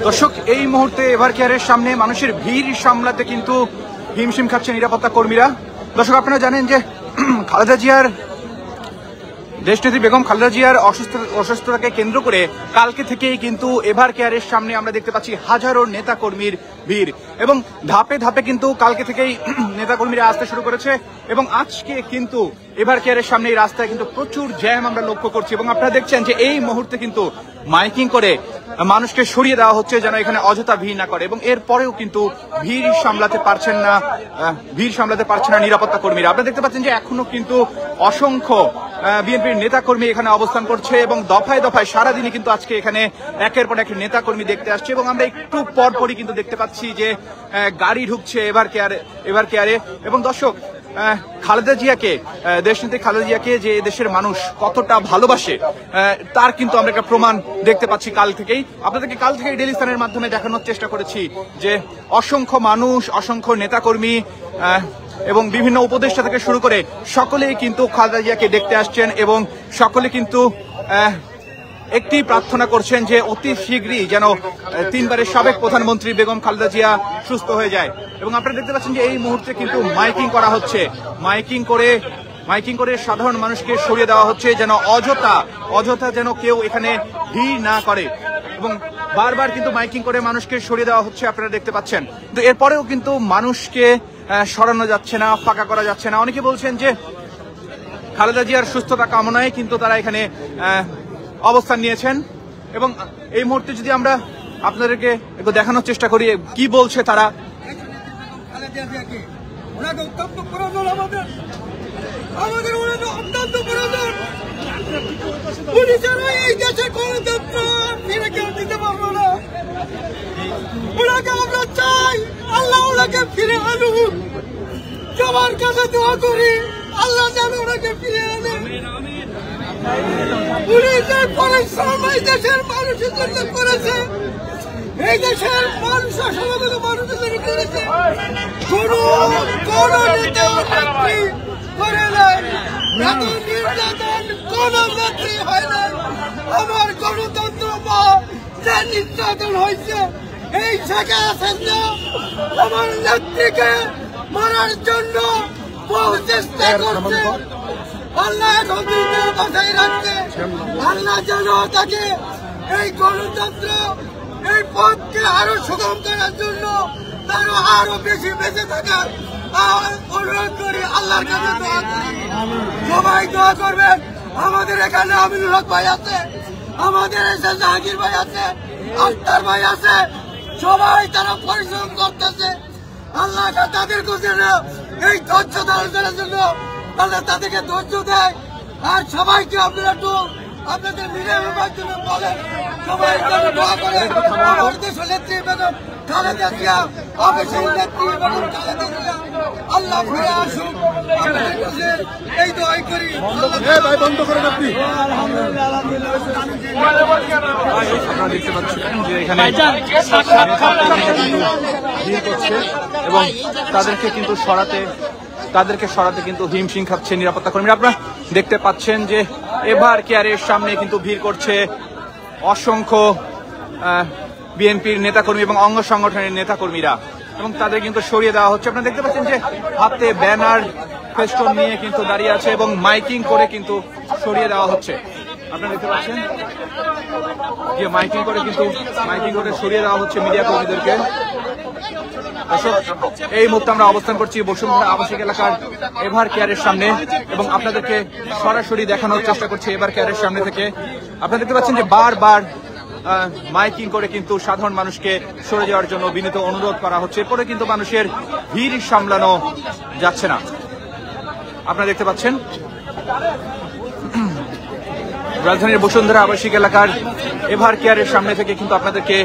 দর্শক, এই মুহূর্তে এভার কেয়ারের সামনে মানুষের ভিড় সামলাতে কিন্তু হিমশিম খাচ্ছে নিরাপত্তা কর্মীরা। দর্শক, আপনারা জানেন যে খালেদা জিয়ার দেশনেত্রী বেগম খালেদা জিয়ার অসুস্থতাকে কেন্দ্র করে কালকে থেকেই কিন্তু এভার কেয়ারের সামনে আমরা দেখতে পাচ্ছি হাজারো নেতা কর্মীর ভিড়, এবং ধাপে ধাপে কিন্তু কালকে থেকেই নেতা কর্মীরা আসতে শুরু করেছে। এবং আজকে কিন্তু এভার কেয়ারের সামনে এই রাস্তায় কিন্তু প্রচুর জ্যাম আমরা লক্ষ্য করছি, এবং আপনারা দেখছেন যে এই মুহূর্তে কিন্তু মাইকিং করে মানুষকে সরিয়ে দেওয়া হচ্ছে যেন এখানে অযথা ভিড় না করে, এবং এরপরেও কিন্তু ভিড় সামলাতে পারছেন না নিরাপত্তা কর্মীরা। আপনারা দেখতে পাচ্ছেন যে এখনো কিন্তু অসংখ্য বিএনপির নেতাকর্মী এখানে অবস্থান করছে, এবং দফায় দফায় সারাদিনই কিন্তু আজকে এখানে একের পর এক নেতাকর্মী দেখতে আসছে। এবং আমরা একটু পরপরই কিন্তু দেখতে পাচ্ছি যে গাড়ি ঢুকছে এভার কেয়ারে। এবং দর্শক, খালেদা জিয়াকে, দেশনেত্রী খালেদা জিয়াকে যে দেশের মানুষ কতটা ভালোবাসে তার কিন্তু আমরা একটা প্রমাণ দেখতে পাচ্ছি কাল থেকেই। আপনাদেরকে কাল থেকেই ডেইলি সানের মাধ্যমে দেখানোর চেষ্টা করেছি যে অসংখ্য মানুষ, অসংখ্য নেতাকর্মী এবং বিভিন্ন উপদেষ্টা থেকে শুরু করে সকলেই কিন্তু খালেদা জিয়াকে দেখতে আসছেন, এবং সকলে কিন্তু একটি প্রার্থনা করছেন যে অতি শীঘ্রই যেন 3 বারের সাবেক প্রধানমন্ত্রী বেগম খালেদা জিয়া সুস্থ হয়ে যায়। এবং আপনারা দেখতে পাচ্ছেন যে এই মুহূর্তে কিন্তু মাইকিং করা হচ্ছে, মাইকিং করে সাধারণ মানুষকে সরিয়ে দেওয়া হচ্ছে যেন অযথা যেন কেউ এখানে ভিড় না করে, এবং বারবার কিন্তু মাইকিং করে মানুষকে সরিয়ে দেওয়া হচ্ছে, আপনারা দেখতে পাচ্ছেন। কিন্তু এরপরেও কিন্তু মানুষকে সরানো যাচ্ছে না, ফাঁকা করা যাচ্ছে না। অনেকে বলছেন যে খালেদা জিয়ার সুস্থতা কামনায় কিন্তু তারা এখানে অবস্থান নিয়েছেন। এবং এই মুহূর্তে যদি আমরা আপনাদেরকে একটু দেখানোর চেষ্টা করি কি বলছে তারা। ফিরে আনুক, সবার কাছে দোয়া করি আল্লাহ যেন ওনাকে ফিরে আনে। উনি যে পরিশ্রম এই দেশের মানুষের জন্য করেছে, এই দেশের মানুষ সমবেত মানুষের জন্য করেছে, কোন নেতা নেত্রী করে নাই, এত নির্যাতন কোন নেত্রী হয় নাই। আমার গণতন্ত্র বা যে নির্যাতন হয়েছে, এই শেখা আছেন না আমার নেত্রীকে মারার জন্য বহু চেষ্টা করছে। আল্লাহ এখন বাসায় রাখছে, আল্লাহ যেন তাকে এই গণতন্ত্র এই পথকে আরো সুগম করার জন্য তারও আরো বেশি বেঁচে থাকার অনুরোধ করি, আল্লাহর কাছে দোয়া করি। সবাই দোয়া করবেন। আমাদের এখানে আমিনুল হক ভাই আছে, আমাদের এসে জাহাঙ্গীর ভাই আছে, আখতার ভাই আছে, সবাই তারা পরিশ্রম করতেছে। আল্লাহ তাদের কাছে এই ধৈর্য ধারণ করার জন্য আল্লাহ তাদেরকে ধৈর্য দেয়। আর সবাইকে আপনারা একটু আপনাদের মিডিয়ামের মাধ্যমে বলেন, সবাই দোয়া করেন আমার দেশের নেত্রী বেগম খালেদা জিয়া, অবশ্যই নেত্রী বেগম খালেদা জিয়া আল্লাহ ফিরে আসুক, আপনাদের কাছে এই দোয়াই করি। বন্ধ করেন আপনি। আপনারা দেখতে পাচ্ছেন যে এখানে ভিড় করছে, এবং তাদেরকে সরাতে কিন্তু হিমশিম খাচ্ছে নিরাপত্তা কর্মীরা। আপনারা দেখতে পাচ্ছেন যে এভার কেয়ারের সামনে কিন্তু ভিড় করছে অসংখ্য বিএনপির নেতাকর্মী এবং অঙ্গ সংগঠনের নেতাকর্মীরা, এবং তাদের কিন্তু সরিয়ে দেওয়া হচ্ছে। আপনারা দেখতে পাচ্ছেন যে হাতে ব্যানার ফেস্টুন নিয়ে কিন্তু দাঁড়িয়ে আছে, এবং মাইকিং করে কিন্তু সরিয়ে দেওয়া হচ্ছে। আপনারা দেখতে পাচ্ছেন যে মাইকিং করে সরিয়ে দেওয়া হচ্ছে মিডিয়া কর্মীদেরকে। এই মুহূর্তে আমরা অবস্থান করছি বসুন্ধরা আবাসিক এলাকার এভার কেয়ারের সামনে, এবং আপনাদেরকে সরাসরি দেখানোর চেষ্টা করছি এভার কেয়ারের সামনে থেকে। আপনারা দেখতে পাচ্ছেন যে বারবার মাইকিং করে কিন্তু সাধারণ মানুষকে সরে যাওয়ার জন্য বিনীত অনুরোধ করা হচ্ছে, এরপরে কিন্তু মানুষের ভিড় সামলানো যাচ্ছে না। আপনারা দেখতে পাচ্ছেন রাজধানীর বসুন্ধরা আবাসিক এলাকার এভার কেয়ারের সামনে থেকে কিন্তু আপনাদেরকে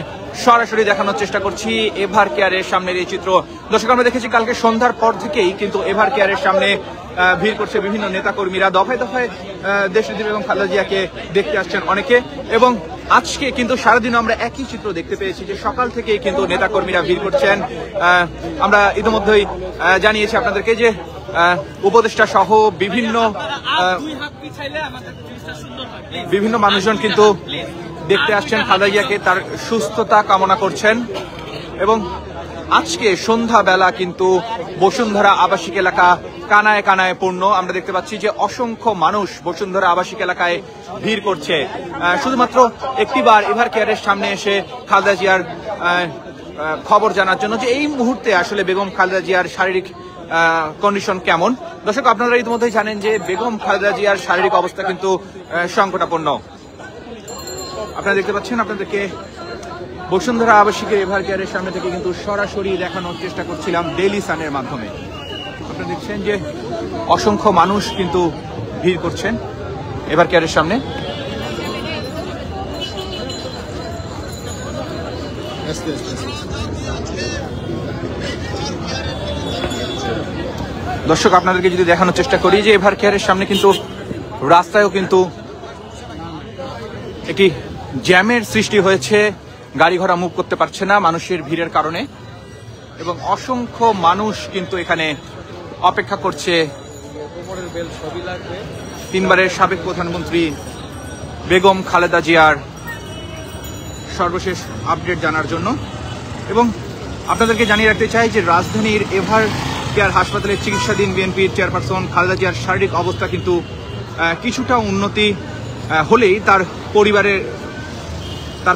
সরাসরি দেখানোর চেষ্টা করছি এভার কেয়ারের সামনের এই চিত্র। দর্শক, আমরা দেখেছি কালকে সন্ধ্যার পর থেকেই কিন্তু এভার কেয়ারের সামনে ভিড় করছে বিভিন্ন নেতাকর্মীরা, দফায় দফায় দেশনেত্রী বেগম খালেদা জিয়াকে দেখতে আসছেন অনেকে। এবং আজকে কিন্তু সারাদিন আমরা একই চিত্র দেখতে পেয়েছি যে সকাল থেকেই কিন্তু নেতাকর্মীরা ভিড় করছেন। আমরা ইতিমধ্যেই জানিয়েছি আপনাদেরকে যে উপদেষ্টা সহ বিভিন্ন মানুষজন কিন্তু দেখতে আসছেন খালেদা জিয়াকে, তার সুস্থতা কামনা করছেন। এবং আজকে সন্ধ্যাবেলা কিন্তু বসুন্ধরা আবাসিক এলাকা কানায় কানায় পূর্ণ। আমরা দেখতে পাচ্ছি যে অসংখ্য মানুষ বসুন্ধরা আবাসিক এলাকায় ভিড় করছে শুধুমাত্র একটিবার এভার কেয়ারের সামনে এসে খালেদা জিয়ার খবর জানার জন্য যে এই মুহূর্তে আসলে বেগম খালেদা জিয়ার শারীরিক কন্ডিশন কেমন। দর্শক, আপনারা ইতিমধ্যেই জানেন যে বেগম খালেদা জিয়ার শারীরিক অবস্থা কিন্তু সংকটাপন্ন। আপনারা দেখতে পাচ্ছেন, আপনাদেরকে বসুন্ধরা আবাসিকের এভার কেয়ারের সামনে থেকে কিন্তু সরাসরি দেখানোর চেষ্টা করছিলাম ডেইলি সানের মাধ্যমে। আপনারা দেখছেন যে অসংখ্য মানুষ কিন্তু ভিড় করছেন এভার কেয়ারের সামনে। দর্শক, আপনাদেরকে যদি দেখানোর চেষ্টা করি যে এভার কেয়ারের সামনে কিন্তু রাস্তায়ও কিন্তু একটি জ্যামের সৃষ্টি হয়েছে, গাড়ি ঘোড়া মুভ করতে পারছে না মানুষের ভিড়ের কারণে। এবং অসংখ্য মানুষ কিন্তু এখানে অপেক্ষা করছে তিনবারের সাবেক প্রধানমন্ত্রী বেগম খালেদা জিয়ার সর্বশেষ আপডেট জানার জন্য। এবং আপনাদেরকে জানিয়ে রাখতে চাই যে রাজধানীর এভার কেয়ার হাসপাতালে চিকিৎসাধীন বিএনপির চেয়ারপারসন খালেদা জিয়ার শারীরিক অবস্থা কিন্তু কিছুটা উন্নতি হলেই তার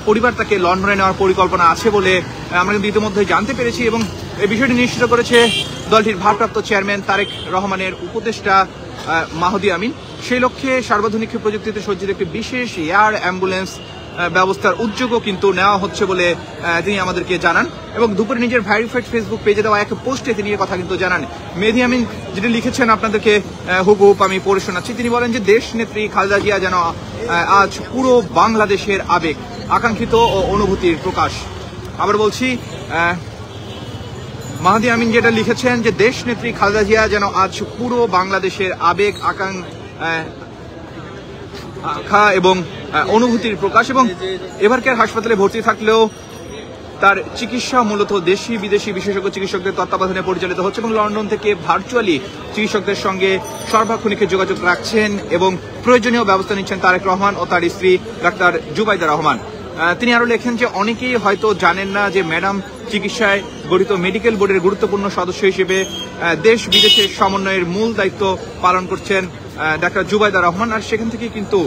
পরিবার তাকে লন্ডনে নেওয়ার পরিকল্পনা আছে বলে আমরা কিন্তু ইতিমধ্যে জানতে পেরেছি। এবং এই বিষয়টি নিশ্চিত করেছে দলটির ভারপ্রাপ্ত চেয়ারম্যান তারেক রহমানের উপদেষ্টা মাহদি আমিন। সেই লক্ষ্যে সর্বাধুনিক প্রযুক্তিতে সজ্জিত একটি বিশেষ এয়ার অ্যাম্বুলেন্স ব্যবস্থার উদ্যোগও কিন্তু নেওয়া হচ্ছে বলে তিনি আমাদেরকে জানান। এবং দুপুরে নিজের ভেরিফাইড ফেসবুক পেজে দেওয়া এক পোস্টে তিনি এই কথা কিন্তু জানান। মেহদি আমিন যেটি লিখেছেন আপনাদেরকে হুবহুব আমি পড়ে শোনাচ্ছি। তিনি বলেন যে দেশ নেত্রী খালেদা জিয়া যেন আজ পুরো বাংলাদেশের আবেগ, আকাঙ্ক্ষিত ও অনুভূতির প্রকাশ। আবার বলছি, মাহদি আমিন যেটা লিখেছেন যে দেশ নেত্রী খালেদা জিয়া যেন আজ পুরো বাংলাদেশের আবেগ, আকাঙ্ক্ষা এবং অনুভূতির প্রকাশ। এবং এভার কেয়ার হাসপাতালে ভর্তি থাকলেও তার চিকিৎসা মূলত দেশি বিদেশি বিশেষজ্ঞ চিকিৎসকদের তত্ত্বাবধানে পরিচালিত হচ্ছে এবং লন্ডন থেকে ভার্চুয়ালি চিকিৎসকদের সঙ্গে সর্বাক্ষণিকের যোগাযোগ রাখছেন এবং প্রয়োজনীয় ব্যবস্থা নিচ্ছেন তারেক রহমান ও তার স্ত্রী ডাক্তার জুবাইদা রহমান। তিনি আরো লেখেন যে অনেকেই হয়তো জানেন না যে ম্যাডাম চিকিৎসায় গঠিত মেডিকেল বোর্ডের গুরুত্বপূর্ণ সদস্য হিসেবে দেশ বিদেশের সমন্বয়ের মূল দায়িত্ব পালন করছেন ডাক্তার জুবাইদা রহমান। আর সেখান থেকে কিন্তু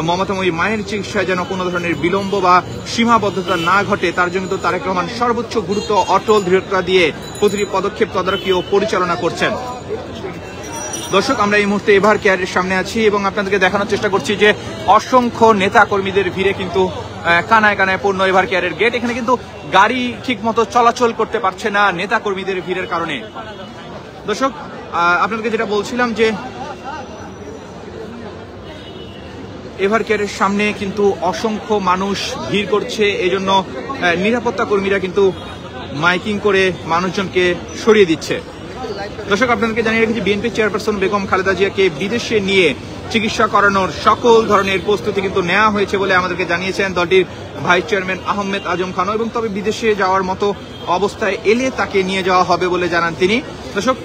মমতাময়ী মায়ের চিকিৎসায় যেন কোনো ধরনের বিলম্ব বা সীমাবদ্ধতা না ঘটে তার জন্য তারেক রহমান সর্বোচ্চ গুরুত্ব অটল দৃঢ়তা দিয়ে প্রতিটি পদক্ষেপ তদারকি ও পরিচালনা করছেন। দর্শক, আমরা এই মুহূর্তে এভার কেয়ারের সামনে আছি এবং আপনাদেরকে দেখানোর চেষ্টা করছি যে অসংখ্য নেতা কর্মীদের ভিড়ে কিন্তু কানায় কানায় পূর্ণ এভার কেয়ারের গেট। এখানে কিন্তু গাড়ি ঠিক মতো চলাচল করতে পারছে না নেতা কর্মীদের ভিড়ের কারণে। দর্শক, আপনাদেরকে যেটা বলছিলাম যে এভার কেয়ারের সামনে কিন্তু অসংখ্য মানুষ ভিড় করছে, এজন্য নিরাপত্তা কর্মীরা কিন্তু মাইকিং করে মানুষজনকে সরিয়ে দিচ্ছে। দর্শক, আপনাদেরকে জানিয়ে রেখেছি বিএনপি চেয়ারপারসন বেগম খালেদা জিয়াকে বিদেশে নিয়ে চিকিৎসা করানোর সকল ধরনের প্রস্তুতি কিন্তু নেওয়া হয়েছে বলে আমাদেরকে জানিয়েছেন দলটির ভাইস চেয়ারম্যান আহমেদ আজম খানও। এবং তবে বিদেশে যাওয়ার মতো অবস্থায় এলে তাকে নিয়ে যাওয়া হবে বলে জানান তিনি। দর্শক,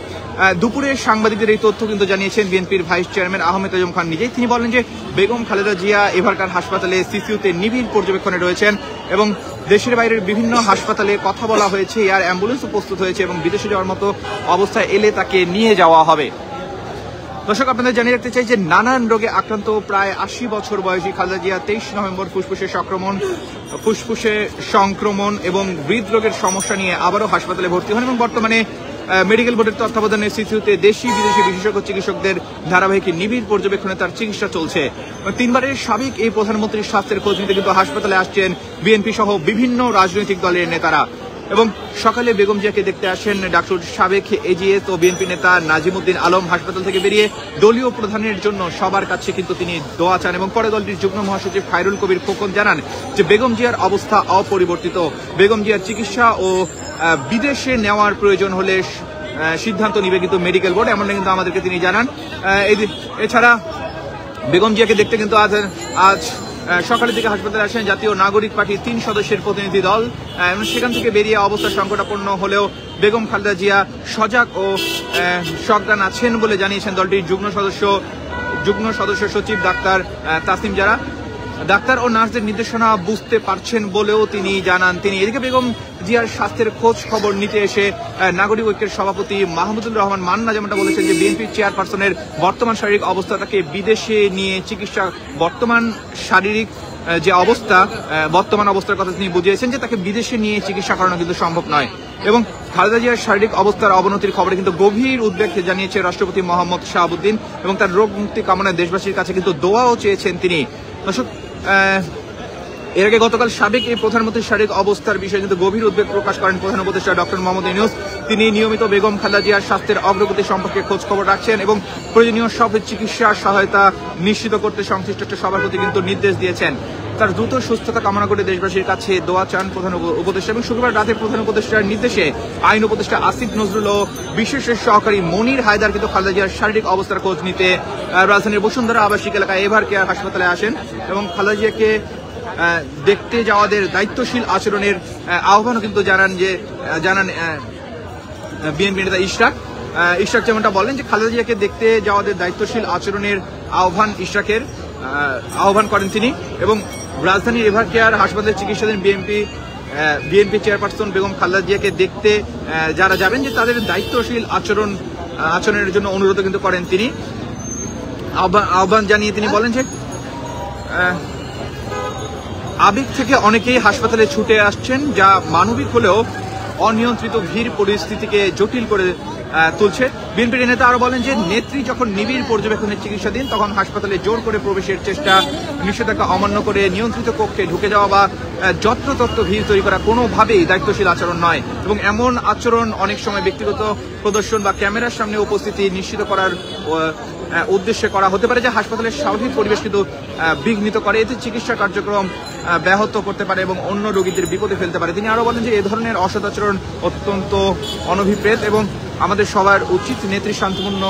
দুপুরে সাংবাদিকদের এই তথ্য কিন্তু জানিয়েছেন বিএনপির ভাইস চেয়ারম্যান আহমেদ আজম খান নিজেই। তিনি বলেন যে বেগম খালেদা জিয়া এভারকার হাসপাতালে সিসিইউতে নিবিড় পর্যবেক্ষণে রয়েছেন এবং দেশের বাইরের বিভিন্ন হাসপাতালে কথা বলা হয়েছে, এয়ার অ্যাম্বুলেন্সও প্রস্তুত হয়েছে এবং বিদেশে যাওয়ার মতো অবস্থায় এলে তাকে নিয়ে যাওয়া হবে। দর্শক, আপনাদের জানিয়ে রাখতে চাই যে নানান রোগে আক্রান্ত প্রায় 80 বছর বয়সী খালেদা জিয়া 23 নভেম্বর ফুসফুসে সংক্রমণ এবং হৃদরোগের সমস্যা নিয়ে আবারও হাসপাতালে ভর্তি হন এবং বর্তমানে মেডিকেল বোর্ডের তত্ত্বাবধানে সিসিইউতে দেশি বিদেশি বিশেষজ্ঞ চিকিৎসকদের ধারাবাহিক নিবিড় পর্যবেক্ষণে তার চিকিৎসা চলছে। তিনবারের সাবেক এই প্রধানমন্ত্রীর স্বাস্থ্যের খোঁজ নিতে কিন্তু হাসপাতালে আসছেন বিএনপি সহ বিভিন্ন রাজনৈতিক দলের নেতারা। এবং সকালে বেগম জিয়াকে দেখতে আসেন ডাক্তার সাবেক এজিএস ও বিএনপি নেতা নাজিমুদ্দিন আলম। হাসপাতাল থেকে বেরিয়ে দলীয় প্রধানের জন্য সবার কাছে কিন্তু তিনি দোয়া চান এবং পরে দলটির যুগ্ম মহাসচিব খায়রুল কবির খোকন জানান যে বেগম জিয়ার অবস্থা অপরিবর্তিত। বেগম জিয়ার চিকিৎসা ও বিদেশে নেওয়ার প্রয়োজন হলে সিদ্ধান্ত নিবে কিন্তু মেডিকেল বোর্ড, এমনটা কিন্তু আমাদেরকে তিনি জানান। এছাড়া বেগম জিয়াকে দেখতে কিন্তু আজ সকালের দিকে হাসপাতালে আসেন জাতীয় নাগরিক পার্টির 3 সদস্যের প্রতিনিধি দল। সেখান থেকে বেরিয়ে অবস্থা সংকটাপন্ন হলেও বেগম খালেদা জিয়া সজাগ ও সজ্ঞান আছেন বলে জানিয়েছেন দলটির যুগ্ম সদস্য সচিব ডাক্তার তাসনিম জারা। ডাক্তার ও নার্সদের নির্দেশনা বুঝতে পারছেন বলেও তিনি জানান। তিনি এদিকে বেগম জিয়ার স্বাস্থ্যের খোঁজ খবর নিতে এসে নাগরিক ঐক্যের সভাপতি মাহমুদুর রহমান মান্না যেমনটা বলেছেন যে বিএনপির চেয়ারপারসনের বর্তমান শারীরিক অবস্থা তাকে বিদেশে নিয়ে চিকিৎসা, বর্তমান শারীরিক যে অবস্থা, বর্তমান অবস্থার কথা তিনি বুঝিয়েছেন যে তাকে বিদেশে নিয়ে চিকিৎসা করানো কিন্তু সম্ভব নয়। এবং খালেদা জিয়ার শারীরিক অবস্থার অবনতির খবরে কিন্তু গভীর উদ্বেগ জানিয়েছে রাষ্ট্রপতি মোহাম্মদ শাহাবুদ্দিন এবং তার রোগ মুক্তি কামনায় দেশবাসীর কাছে কিন্তু দোয়াও চেয়েছেন তিনি। দর্শক, এর আগে গতকাল সাবেক এই প্রধানমন্ত্রীর শারীরিক অবস্থার বিষয়ে কিন্তু গভীর উদ্বেগ প্রকাশ করেন প্রধান উপদেষ্টা ডক্টর মোহাম্মদ ইউনূস। তিনি নিয়মিত বেগম খালেদা জিয়ার স্বাস্থ্যের অগ্রগতি সম্পর্কে খোঁজ খবর রাখছেন এবং প্রয়োজনীয় সব চিকিৎসা সহায়তা নিশ্চিত করতে সংশ্লিষ্ট সবার প্রতি কিন্তু নির্দেশ দিয়েছেন। তার দ্রুত সুস্থতা কামনা করে দেশবাসীর কাছে দোয়া চান প্রধান উপদেষ্টা। এবং শুক্রবার রাতে প্রধান উপদেষ্টার নির্দেশে আইন উপদেষ্টা আসিফ নজরুল ও বিশেষ সহকারী মনির হায়দার কিন্তু খালেদা জিয়ার শারীরিক অবস্থার খোঁজ নিতে রাজধানীর বসুন্ধরা আবাসিক এলাকায় এভার কেয়ার হাসপাতালে আসেন এবং খালেদা জিয়াকে দেখতে যাওয়াদের দায়িত্বশীল আচরণের আহ্বানও কিন্তু জানান বিএনপি নেতা ইশরাক যেমনটা বলেন যে খালেদা জিয়াকে দেখতে যাওয়াদের দায়িত্বশীল আচরণের আহ্বান করেন তিনি। এবং রাজধানীর এভার কেয়ার হাসপাতালে চিকিৎসাধীন বিএনপি চেয়ারপারসন বেগম খালেদা জিয়াকে দেখতে যারা যাবেন যে তাদের দায়িত্বশীল আচরণের জন্য অনুরোধ কিন্তু করেন তিনি। আহ্বান জানিয়ে তিনি বলেন যে আবেগ থেকে অনেকেই হাসপাতালে ছুটে আসছেন, যা মানবিক হলেও অনিয়ন্ত্রিত ভিড় পরিস্থিতিকে জটিল করে তুলছে। বিএনপির নেতা আরো বলেন যে নেত্রী যখন নিবিড় পর্যবেক্ষণের চিকিৎসাধীন তখন হাসপাতালে জোর করে প্রবেশের চেষ্টা, নিষেধাজ্ঞা অমান্য করে নিয়ন্ত্রিত কক্ষে ঢুকে যাওয়া বা যত্রতত্র ভিড় তৈরি করা কোনোভাবেই দায়িত্বশীল আচরণ নয়। এবং এমন আচরণ অনেক সময় ব্যক্তিগত প্রদর্শন বা ক্যামেরার সামনে উপস্থিতি নিশ্চিত করার উদ্দেশ্যে করা হতে পারে, যা হাসপাতালের স্বাভাবিক পরিবেশ কিন্তু বিঘ্নিত করে। এতে চিকিৎসা কার্যক্রম ব্যাহত করতে পারে এবং অন্য রোগীদের বিপদে ফেলতে পারে। তিনি আরো বলেন যে এ ধরনের অসদাচরণ অত্যন্ত অনভিপ্রেত এবং আমাদের সবার উচিত নেত্রীর শান্তিপূর্ণ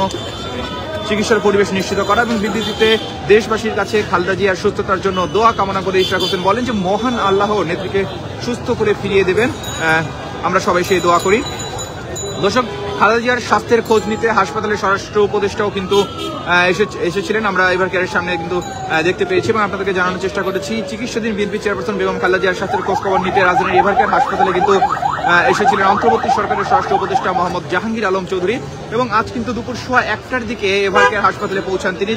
চিকিৎসার পরিবেশ নিশ্চিত করা। এবং বিবৃতিতে দেশবাসীর কাছে খালেদা জিয়ার সুস্থতার জন্য দোয়া কামনা করে ইশরাক হোসেন বলেন যে মহান আল্লাহ নেত্রীকে সুস্থ করে ফিরিয়ে দেবেন, আমরা সবাই সেই দোয়া করি। দর্শক, খালেদা জিয়ার স্বাস্থ্যের খোঁজ নিতে হাসপাতালের স্বরাষ্ট্র উপদেষ্টাও কিন্তু এসেছিলেন, আমরা এভার কেয়ারের সামনে কিন্তু দেখতে পেয়েছি এবং আপনাদেরকে জানানোর চেষ্টা করেছি। চিকিৎসাধীন বিএনপি চেয়ারপারসন বেগম খালেদা জিয়ার স্বাস্থ্যের খোঁজ খবর নিতে রাজধানীর এভার কেয়ার হাসপাতালে কিন্তু এসেছিলেন অন্তর্বর্তী সরকারের স্বরাষ্ট্র উপদেষ্টা মোহাম্মদ জাহাঙ্গীর আলম চৌধুরী। এবং আজ কিন্তু দুপুর 1:15টার দিকে এভার কেয়ার হাসপাতালে পৌঁছান তিনি।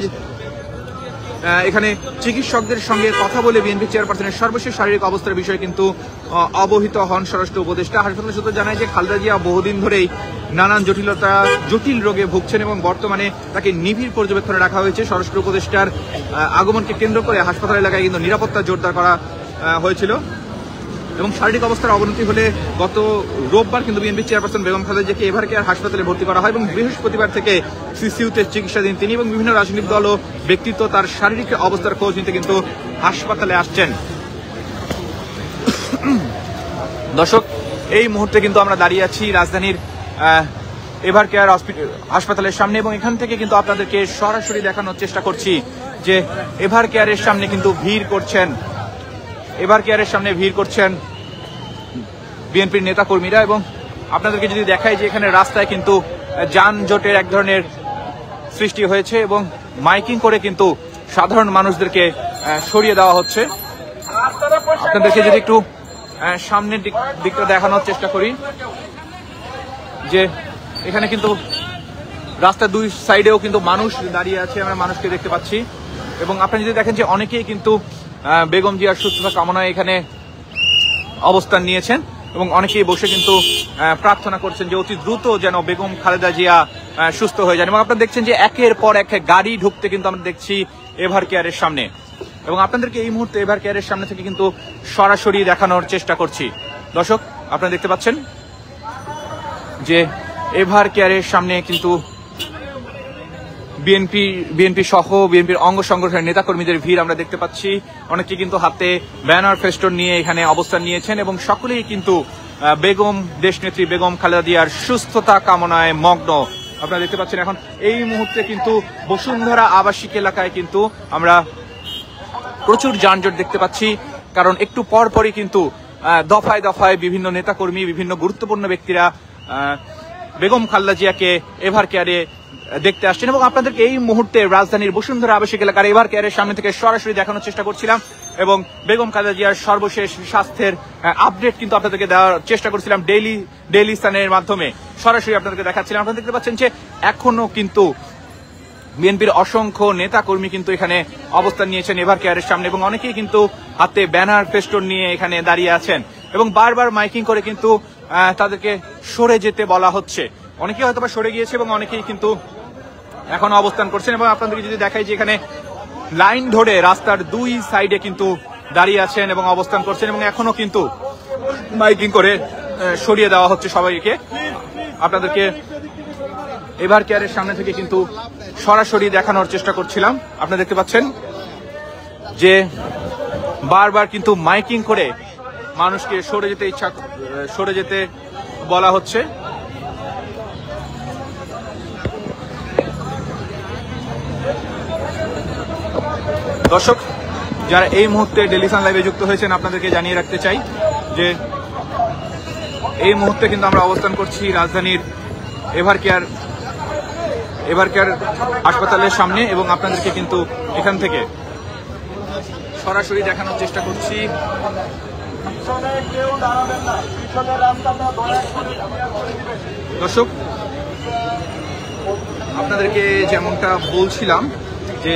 এখানে চিকিৎসকদের সঙ্গে কথা বলে বিএনপি চেয়ারপারসনের সর্বশেষ শারীরিক অবস্থার বিষয়ে কিন্তু অবহিত হন স্বরাষ্ট্র উপদেষ্টা। হাসপাতাল সূত্র জানায় যে খালেদা জিয়া বহুদিন ধরেই নানান জটিল রোগে ভুগছেন এবং বর্তমানে তাকে নিবিড় পর্যবেক্ষণে রাখা হয়েছে। স্বরাষ্ট্র উপদেষ্টার আগমনকে কেন্দ্র করে হাসপাতাল এলাকায় কিন্তু নিরাপত্তা জোরদার করা হয়েছিল। এবং শারীরিক অবস্থার অবনতি হলে গত রোববার কিন্তু বিএনপি চেয়ারপারসন বেগম খালেদা জিয়াকে এভার কেয়ার হাসপাতালে ভর্তি করা হয় এবং বৃহস্পতিবার থেকে সিসিইউতে চিকিৎসাধীন তিনি। এবং বিভিন্ন রাজনৈতিক দল ও ব্যক্তিত্ব তার শারীরিক অবস্থার খোঁজ নিতে কিন্তু হাসপাতালে আসছেন। দর্শক, এই মুহূর্তে কিন্তু আমরা দাঁড়িয়ে আছি রাজধানীর এভার কেয়ার হাসপাতালের সামনে এবং এখান থেকে কিন্তু আপনাদেরকে সরাসরি দেখানোর চেষ্টা করছি যে এভার কেয়ারের সামনে কিন্তু ভিড় করছেন বিএনপির নেতা কর্মীরা। এবং আপনাদেরকে যদি দেখাই যে এখানে রাস্তায় কিন্তু যানজটের এক ধরনের সৃষ্টি হয়েছে এবং মাইকিং করে কিন্তু সাধারণ মানুষদেরকে সরিয়ে দেওয়া হচ্ছে। আপনাদেরকে যদি একটু সামনের দিকটা দেখানোর চেষ্টা করি যে এখানে কিন্তু রাস্তার দুই সাইডেও কিন্তু মানুষ দাঁড়িয়ে আছে, আমরা মানুষকে দেখতে পাচ্ছি। এবং আপনারা যদি দেখেন যে অনেকেই কিন্তু বেগম জিয়ার সুস্থতা কামনায় এখানে অবস্থান নিয়েছেন এবং অনেকেই বসে কিন্তু প্রার্থনা করছেন যে অতি দ্রুত যেন বেগম খালেদা জিয়া সুস্থ হয়ে যান। এবং আপনারা দেখছেন যে একের পর এক গাড়ি ঢুকতে কিন্তু আমরা দেখছি এভার কেয়ারের সামনে এবং আপনাদেরকে এই মুহূর্তে এভার কেয়ারের সামনে থেকে কিন্তু সরাসরি দেখানোর চেষ্টা করছি। দর্শক, আপনারা দেখতে পাচ্ছেন যে এভার কেয়ারের সামনে কিন্তু বিএনপি সহ বিএনপির অঙ্গ সংগঠনের নেতাকর্মীদের ভিড় আমরা দেখতে পাচ্ছি। অনেকে কিন্তু হাতে ব্যানার ফেস্টন নিয়ে এখানে অবস্থান নিয়েছেন এবং সকলেই কিন্তু দেশনেত্রী বেগম খালেদা জিয়ার সুস্থতা কামনায় মগ্ন। আপনারা দেখতে পাচ্ছেন এখন এই মুহূর্তে কিন্তু বসুন্ধরা আবাসিক এলাকায় কিন্তু আমরা প্রচুর যানজট দেখতে পাচ্ছি, কারণ একটু পরপরই কিন্তু দফায় দফায় বিভিন্ন নেতাকর্মী, বিভিন্ন গুরুত্বপূর্ণ ব্যক্তিরা বেগম খালেদা জিয়াকে এভার কেয়ারে দেখতে আসছেন। এবং আপনাদেরকে এই মুহূর্তে রাজধানীর বসুন্ধরা আবাসিক এলাকার এভার কেয়ারের সামনে থেকে সরাসরি দেখানোর চেষ্টা করছিলাম এবং বেগম খালেদা জিয়ার সর্বশেষ স্বাস্থ্যের আপডেট কিন্তু আপনাদেরকে দেওয়ার চেষ্টা করছিলাম ডেইলি সানের মাধ্যমে সরাসরি আপনাদেরকে দেখাচ্ছিলাম। আপনারা দেখতে পাচ্ছেন যে এখনো কিন্তু বিএনপির অসংখ্য নেতা কর্মী কিন্তু এখানে অবস্থান নিয়েছেন এভার কেয়ারের সামনে এবং অনেকেই কিন্তু হাতে ব্যানার ফেস্টুন নিয়ে এখানে দাঁড়িয়ে আছেন এবং বারবার মাইকিং করে কিন্তু তাদেরকে সরে যেতে বলা হচ্ছে। অনেকেই হয়তো বা সরে গিয়েছে এবং অনেকেই কিন্তু এখনো অবস্থান করছেন। এবং আপনাদেরকে যদি দেখাই যে এখানে লাইন ধরে রাস্তার দুই সাইডে কিন্তু দাঁড়িয়ে আছেন এবং অবস্থান করছেন এবং এখনো কিন্তু মাইকিং করে সরিয়ে দেওয়া হচ্ছে সবাইকে। আপনাদেরকে এভার কেয়ারের সামনে থেকে কিন্তু সরাসরি দেখানোর চেষ্টা করছিলাম। আপনারা দেখতে পাচ্ছেন যে বারবার কিন্তু মাইকিং করে মানুষকে সরে যেতে বলা হচ্ছে। দর্শক যারা এই মুহূর্তে ডেইলি সান লাইভে যুক্ত হয়েছেন আপনাদেরকে জানিয়ে রাখতে চাই যে এই মুহূর্তে কিন্তু আমরা অবস্থান করছি রাজধানীর এভার কেয়ার হাসপাতালের সামনে এবং আপনাদেরকে কিন্তু এখান থেকে সরাসরি দেখানোর চেষ্টা করছি। দর্শক আপনাদেরকে যেমনটা বলছিলাম যে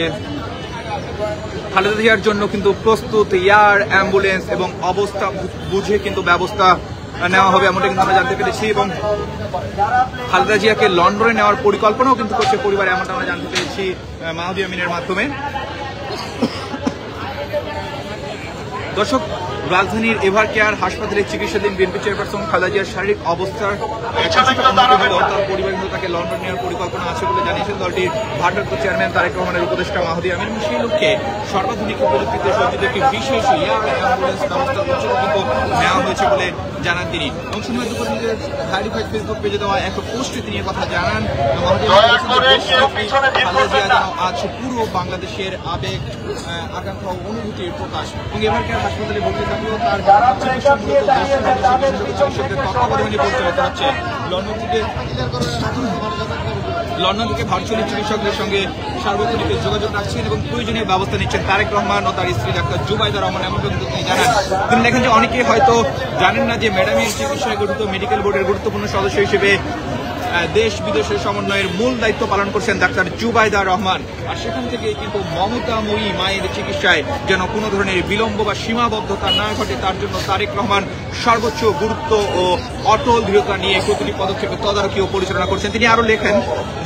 খালেদা জিয়ার জন্য কিন্তু প্রস্তুত এয়ার অ্যাম্বুলেন্স এবং অবস্থা বুঝে কিন্তু ব্যবস্থা নেওয়া হবে এমনটা কিন্তু আমরা জানতে পেরেছি এবং খালেদা জিয়াকে লন্ডনে নেওয়ার পরিকল্পনাও কিন্তু করছে পরিবার এমনটা আমরা জানতে পেরেছি মাহদি আমিনের মাধ্যমে। দর্শক রাজধানীর এভার কেয়ার হাসপাতালে চিকিৎসাধীন বিএনপি চেয়ারপারসন খালেদা জিয়ার শারীরিক অবস্থার কিছুটা উন্নতি হলেও তার পরিবার কিন্তু তাকে লন্ডন নেওয়ার পরিকল্পনা আছে বলে জানিয়েছেন দলটির ভারপ্রাপ্ত চেয়ারম্যান তারেক রহমানের উপদেষ্টা মাহদি আমিন। সেই লক্ষ্যে সর্বাধুনিক প্রযুক্তিতে সজ্জিত একটি বিশেষ এয়ার অ্যাম্বুলেন্স ব্যবস্থার উদ্যোগ কিন্তু নেওয়া হয়েছে বলে জানান তিনি। এবং সময় দুপুর নিজের ভেরিফাইড ফেসবুক পেজে দেওয়া এক পোস্টে তিনি কথা জানান খালেদা জিয়া যেন আজ পুরো বাংলাদেশের আবেগ আকাঙ্ক্ষা ও অনুভূতির প্রকাশ এবং এভার কেয়ার হাসপাতালে ভর্তি থাকলেও তার চিকিৎসকদের তত্ত্বাবধানে পরিচালিত হচ্ছে। লন্ডন থেকে ভার্চুয়ালি চিকিৎসকদের সঙ্গে সার্বক্ষণিক যোগাযোগ রাখছেন এবং প্রয়োজনীয় ব্যবস্থা নিচ্ছেন তারেক রহমান ও তার স্ত্রী ডাক্তার জুবাইদা রহমান এমন কিন্তু তিনি জানান। তিনি দেখেন যে অনেকে হয়তো জানেন না যে ম্যাডামের চিকিৎসায় গঠিত মেডিকেল বোর্ডের গুরুত্বপূর্ণ সদস্য হিসেবে দেশ বিদেশের সমন্বয়ের মূল দায়িত্ব পালন করছেন ডাক্তার জুবাইদা রহমান। আর সেখান থেকে কিন্তু মমতাময়ী মায়ের চিকিৎসায় যেন কোনো ধরনের বিলম্ব বা সীমাবদ্ধতা না ঘটে তার জন্য তারেক রহমান সর্বোচ্চ গুরুত্ব ও অটল দৃঢ়তা নিয়ে প্রতিটি পদক্ষেপে তদারকি ও পরিচালনা করছেন। তিনি আরো লেখেন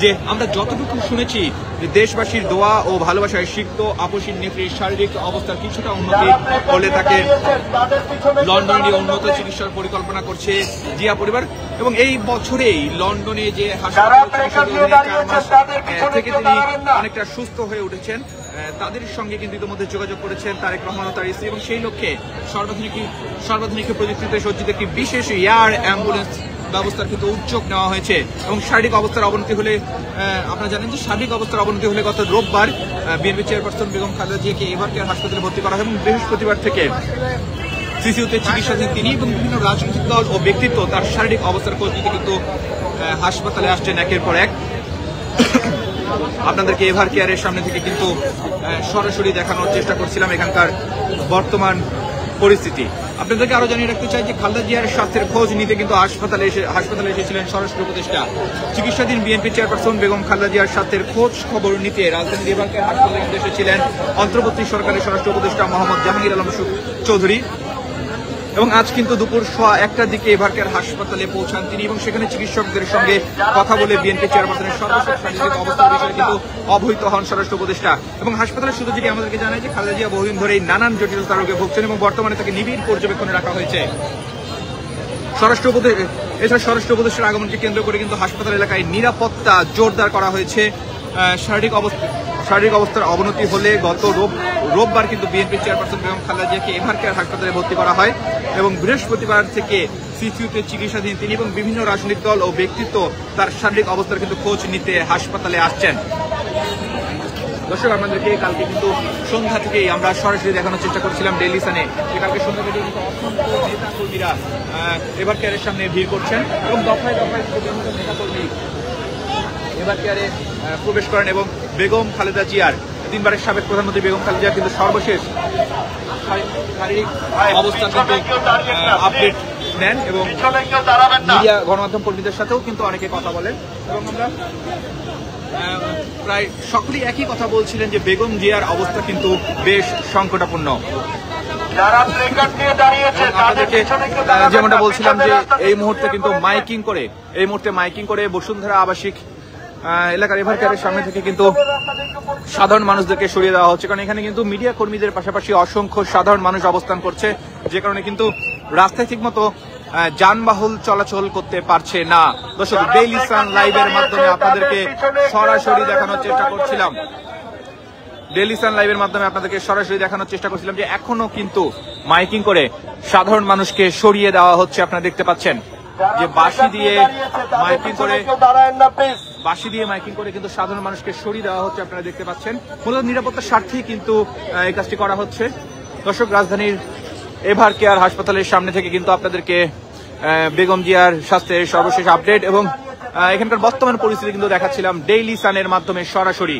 যে আমরা যতটুকু শুনেছি যে দেশবাসীর দোয়া ও ভালোবাসায় সিক্ত আপসীর নেত্রীর শারীরিক অবস্থার কিছুটা উন্নতি হলে তাকে লন্ডনে উন্নত চিকিৎসার পরিকল্পনা করছে জিয়া পরিবার এবং এই বছরেই লন্ডনে যে হাসপাতাল থেকে তিনি অনেকটা সুস্থ হয়ে উঠেছেন তাদের সঙ্গে কিন্তু ইতিমধ্যে যোগাযোগ করেছেন তারেক রহমান ও তার স্ত্রী এবং সেই লক্ষ্যে সর্বাধুনিক প্রযুক্তিতে সজ্জিত একটি বিশেষ এয়ার অ্যাম্বুলেন্স ব্যবস্থার কিন্তু উদ্যোগ নেওয়া হয়েছে। এবং শারীরিক অবস্থার অবনতি হলে আপনারা জানেন যে শারীরিক অবস্থার অবনতি হলে গত রোববার বিএনপি চেয়ারপারসন বেগম খালেদা জিয়াকে এভার কেয়ার হাসপাতালে ভর্তি করা হয় এবং বৃহস্পতিবার থেকে সিসিউতে চিকিৎসাধীন তিনি এবং বিভিন্ন রাজনৈতিক দল ও ব্যক্তিত্ব তার শারীরিক অবস্থার খোঁজ নিতে কিন্তু হাসপাতালে আসছেন একের পর এক। আপনাদেরকে এভার কেয়ারের সামনে থেকে কিন্তু সরাসরি দেখানোর চেষ্টা করছিলাম এখানকার বর্তমান পরিস্থিতি। আপনাদেরকে আরো জানিয়ে রাখতে চাই যে খালেদা জিয়ার স্বাস্থ্যের খোঁজ নিতে কিন্তু হাসপাতালে এসেছিলেন স্বরাষ্ট্র উপদেষ্টা। চিকিৎসাধীন বিএনপি চেয়ারপারসন বেগম খালেদা জিয়ার স্বাস্থ্যের খোঁজ খবর নিতে রাজধানীর এভার কেয়ার হাসপাতালে কিন্তু এসেছিলেন অন্তর্বর্তী সরকারের স্বরাষ্ট্র উপদেষ্টা মোহাম্মদ জাহাঙ্গীর আলম চৌধুরী এবং আজ কিন্তু দুপুর 1টার দিকে এভার কেয়ার হাসপাতালে পৌঁছান তিনি এবং সেখানে চিকিৎসকদের সঙ্গে কথা বলে বিএনপি চেয়ারপারসনের সর্বশেষ শারীরিক অবস্থার বিষয়ে কিন্তু অবহিত হন স্বরাষ্ট্র উপদেষ্টা। এবং হাসপাতালের সূত্র থেকে আমাদেরকে জানায় যে খালেদা জিয়া বহুদিন ধরেই নানান জটিলতা রোগে ভুগছেন এবং বর্তমানে তাকে নিবিড় পর্যবেক্ষণে রাখা হয়েছে। এছাড়া স্বরাষ্ট্র উপদেষ্টার আগমনকে কেন্দ্র করে কিন্তু হাসপাতাল এলাকায় নিরাপত্তা জোরদার করা হয়েছে। শারীরিক অবস্থার অবনতি হলে গত রোববার কিন্তু বিএনপি চেয়ারপারসন বেগম খালেদা জিয়াকে এভার কেয়ার হাসপাতালে ভর্তি করা হয় এবং বৃহস্পতিবার থেকে সিসিউতে চিকিৎসাধীন তিনি এবং বিভিন্ন রাজনৈতিক দল ও ব্যক্তিত্ব তার শারীরিক অবস্থার কিন্তু খোঁজ নিতে হাসপাতালে আসছেন। দর্শক আপনাদেরকে কালকে কিন্তু সন্ধ্যা থেকেই আমরা সরাসরি দেখানোর চেষ্টা করছিলাম ডেইলি সানে, যে কালকে সন্ধ্যা থেকে কিন্তু অসংখ্য নেতা কর্মীরা এভার কেয়ারের সামনে ভিড় করছেন এবং দফায় দফায় বিভিন্ন নেতা কর্মী এভার কেয়ারে প্রবেশ করেন এবং বেগম খালেদা জিয়ার, 3 বারের সাবেক প্রধানমন্ত্রী বেগম খালেদা জিয়ার কিন্তু সর্বশেষ শারীরিক অবস্থা আপডেট নেন এবং মিডিয়া গণমাধ্যম কর্মীদের সাথেও কিন্তু অনেকে কথা বলেন এবং আমরা প্রায় সকলেই একই কথা বলছিলেন যে বেগম জিয়ার অবস্থা কিন্তু বেশ সংকটাপন্ন। আপনাদেরকে যেমনটা বলছিলাম যে এই মুহূর্তে কিন্তু মাইকিং করে বসুন্ধরা আবাসিক এলাকার এভার কেয়ারের সামনে থেকে কিন্তু সাধারণ মানুষদেরকে সরিয়ে দেওয়া হচ্ছে, কারণ এখানে কিন্তু মিডিয়া কর্মীদের পাশাপাশি অসংখ্য সাধারণ মানুষ অবস্থান করছে, যে কারণে কিন্তু রাস্তায় ঠিকমতো যানবাহন চলাচল করতে পারছে না। দর্শক, ডেইলি সান লাইভের মাধ্যমে আপনাদেরকে সরাসরি দেখানোর চেষ্টা করছিলাম যে এখনো কিন্তু মাইকিং করে সাধারণ মানুষকে সরিয়ে দেওয়া হচ্ছে। আপনারা দেখতে পাচ্ছেন যে বাঁশি দিয়ে মাইকিং করে কিন্তু সাধারণ মানুষকে সরিয়ে দেওয়া হচ্ছে। আপনারা দেখতে পাচ্ছেন মূলত নিরাপত্তার স্বার্থেই কিন্তু এই কাজটি করা হচ্ছে। দর্শক, রাজধানীর এভার কেয়ার হাসপাতালের সামনে থেকে কিন্তু আপনাদেরকে বেগম জিয়ার স্বাস্থ্যের সর্বশেষ আপডেট এবং এখানকার বর্তমান পরিস্থিতি কিন্তু দেখাচ্ছিলাম ডেইলি সানের মাধ্যমে সরাসরি।